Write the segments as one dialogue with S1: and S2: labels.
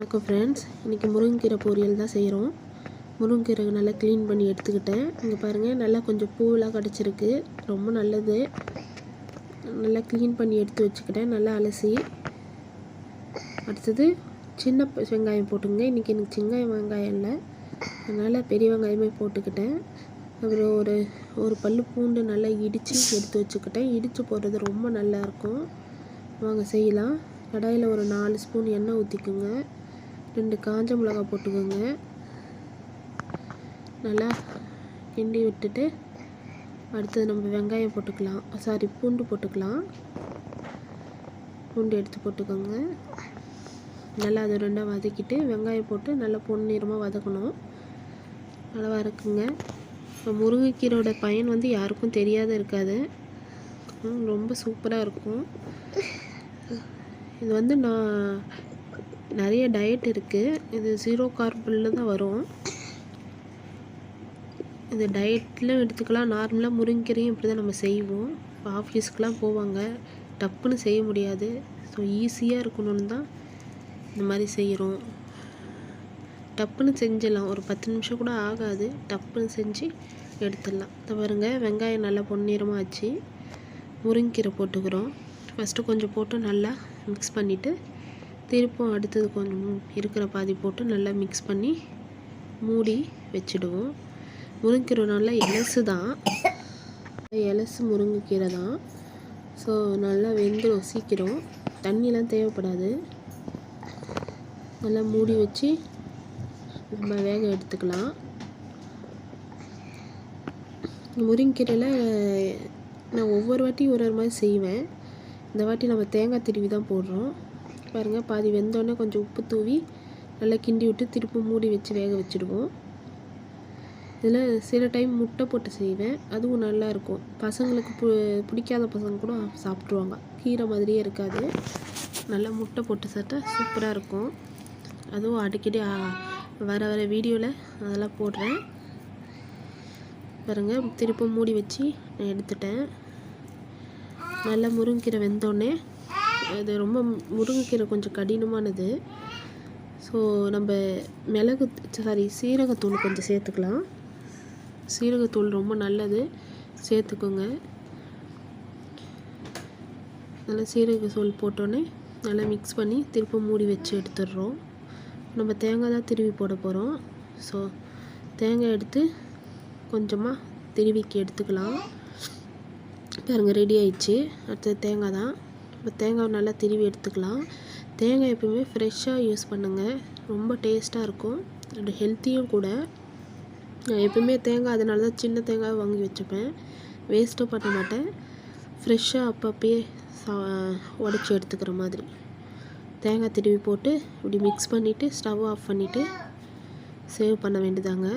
S1: வணக்கம் ஃப்ரெண்ட்ஸ், இன்றைக்கி முருங்கைக்கீரை பொரியல் தான் செய்கிறோம். முருங்கைக்கீரை நல்லா க்ளீன் பண்ணி எடுத்துக்கிட்டேன். இங்கே பாருங்கள், நல்லா கொஞ்சம் பூவெலாம் கிடச்சிருக்கு, ரொம்ப நல்லது. நல்லா க்ளீன் பண்ணி எடுத்து வச்சுக்கிட்டேன், நல்லா அலசி. அடுத்தது சின்ன வெங்காயம் போட்டுங்க. இன்றைக்கி எனக்கு சின்ன வெங்காயம் இல்லை, அதனால் பெரிய வெங்காயமே போட்டுக்கிட்டேன். அப்புறம் ஒரு பல்லு பூண்டு நல்லா இடித்து எடுத்து வச்சுக்கிட்டேன். இடித்து போடுறது ரொம்ப நல்லாயிருக்கும். வாங்க செய்யலாம். கடாயில் ஒரு 4 ஸ்பூன் எண்ணெய் ஊற்றிக்குங்க. 2 காஞ்ச மிளகாய் போட்டுக்கோங்க. நல்லா கிண்டி விட்டுட்டு அடுத்தது நம்ம வெங்காயம் போட்டுக்கலாம். பூண்டு போட்டுக்கலாம். பூண்டு எடுத்து போட்டுக்கோங்க. நல்லா அதை ரெண்டாக வதக்கிட்டு வெங்காயம் போட்டு நல்லா பொன்னிறமாக வதக்கணும். நல்லா வதக்குங்க. முருங்கைக்கீரோட பயன் யாருக்கும் தெரியாத இருக்காது. ரொம்ப சூப்பராக இருக்கும். இது நான் நிறைய டயட் இருக்குது. இது 0 கார்பில் தான் வரும். இது டயட்டில் எடுத்துக்கலாம். நார்மலாக முருங்கைக்கீரையும் இப்படி தான் நம்ம செய்வோம். இப்போ ஆஃபீஸ்க்கெலாம் போவாங்க, டப்புன்னு செய்ய முடியாது. ஸோ ஈஸியாக இருக்கணும்னு தான் இந்த மாதிரி செய்கிறோம். டப்புன்னு செஞ்சிடலாம், ஒரு 10 நிமிஷம் கூட ஆகாது. டப்புன்னு செஞ்சு எடுத்துடலாம். இதை பாருங்க, வெங்காயம் நல்லா பொன்னிறமாக ஆச்சு. முருங்கைக்கீரை போட்டுக்கிறோம். ஃபஸ்ட்டு கொஞ்சம் போட்டு நல்லா மிக்ஸ் பண்ணிவிட்டு திருப்பும் அடுத்தது கொஞ்சம் இருக்கிற பாதி போட்டு நல்லா மிக்ஸ் பண்ணி மூடி வச்சுடுவோம். முருங்கைக்கீரை நல்லா எலசு முருங்கைக்கீரை தான். ஸோ நல்லா வெந்துடும் சீக்கிரம். தண்ணிலாம் தேவைப்படாது. நல்லா மூடி வச்சு நம்ம வேக எடுத்துக்கலாம். முருங்கைக்கீரையில் நான் ஒவ்வொரு வாட்டியும் ஒரு மாதிரி செய்வேன். இந்த வாட்டி நம்ம தேங்காய் திருவி தான் போடுறோம். பாருங்கள், பாதி வெந்தோடனே கொஞ்சம் உப்பு தூவி நல்லா கிண்டி விட்டு திருப்பி மூடி வச்சு வேக வச்சுடுவோம். இதில் சில டைம் முட்டை போட்டு செய்வேன், அதுவும் நல்லாயிருக்கும். பசங்களுக்கு பிடிக்காத பசங்க கூட சாப்பிட்ருவாங்க. கீரை மாதிரியே இருக்காது. நல்லா முட்டை போட்டு சாப்பிட்டா சூப்பராக இருக்கும். அதுவும் அடிக்கடி வர வீடியோவில் அதெல்லாம் போடுறேன். பாருங்கள், திருப்பி மூடி வச்சு நான் எடுத்துட்டேன். நல்லா முருங்கைக்கீரை வெந்தோடனே, இது ரொம்ப முருங்கைக்கீரை கொஞ்சம் கடினமானது. ஸோ நம்ம சீரகத்தூள் கொஞ்சம் சேர்த்துக்கலாம். சீரகத்தூள் ரொம்ப நல்லது, சேர்த்துக்கோங்க. நல்லா சீரகத்தூள் போட்டோன்னே நல்லா மிக்ஸ் பண்ணி திருப்பி மூடி வச்சு எடுத்துடுறோம். நம்ம தேங்காய் தான் திருவி போட போகிறோம். ஸோ தேங்காய் எடுத்து கொஞ்சமாக திருவிக்கு எடுத்துக்கலாம். பாருங்கள், ரெடி ஆயிடுச்சு. அடுத்தது தேங்காய் தான். இப்போ தேங்காய் நல்லா திருவி எடுத்துக்கலாம். தேங்காய் எப்பவுமே ஃப்ரெஷ்ஷாக யூஸ் பண்ணுங்கள், ரொம்ப டேஸ்ட்டாக இருக்கும். அண்ட் ஹெல்த்தியும் கூட. நான் எப்பவுமே தேங்காய் அதனால தான் சின்ன தேங்காய் வாங்கி வச்சுப்பேன், வேஸ்ட்டும் பண்ண மாட்டேன். ஃப்ரெஷ்ஷாக அப்பப்பயே உடச்சி எடுத்துக்கிற மாதிரி தேங்காய் திருவி போட்டு இப்படி மிக்ஸ் பண்ணிவிட்டு ஸ்டவ் ஆஃப் பண்ணிவிட்டு சேவ் பண்ண வேண்டியதாங்க.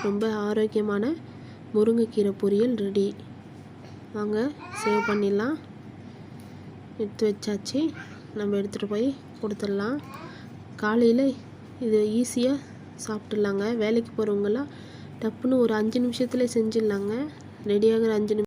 S1: ரொம்ப ஆரோக்கியமான முருங்கைக்கீரை பொரியல் ரெடி. வாங்க சேவ் பண்ணிடலாம். எடுத்து வச்சாச்சு. நம்ம எடுத்துகிட்டு போய் கொடுத்துடலாம். காலையில் இது ஈஸியாக சாப்பிட்டுடலாங்க. வேலைக்கு போகிறவங்களாம் டப்புன்னு ஒரு 5 நிமிஷத்துலேயே செஞ்சிடலாங்க. ரெடியாகிற 5 நிமிஷம்